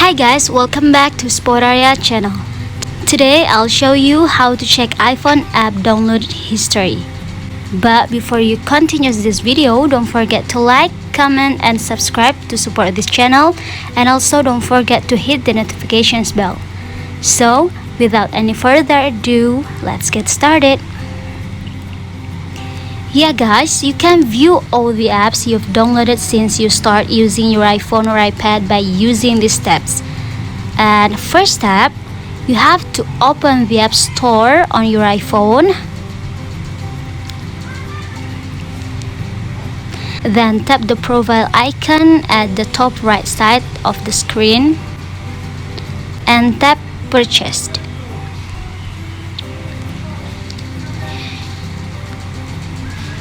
Hi guys, welcome back to Spotaria channel. Today I'll show you how to check iPhone app download history. But before you continue this video, don't forget to like, comment and subscribe to support this channel, and also don't forget to hit the notifications bell. So without any further ado, let's get started. Yeah guys, you can view all the apps you've downloaded since you start using your iPhone or iPad by using these steps. And first step, you have to open the App Store on your iPhone. Then tap the profile icon at the top right side of the screen and tap Purchased.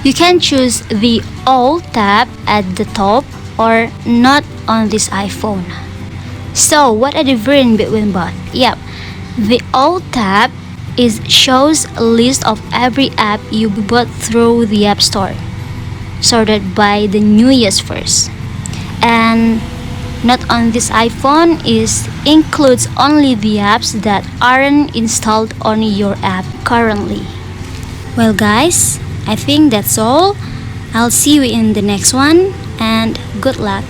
You can choose the All tab at the top or Not on this iPhone. So what are the difference between both? Yep, the All tab shows a list of every app you bought through the App Store, sorted by the newest first. And Not on this iPhone includes only the apps that aren't installed on your app currently. Well guys, I think that's all. I'll see you in the next one and good luck.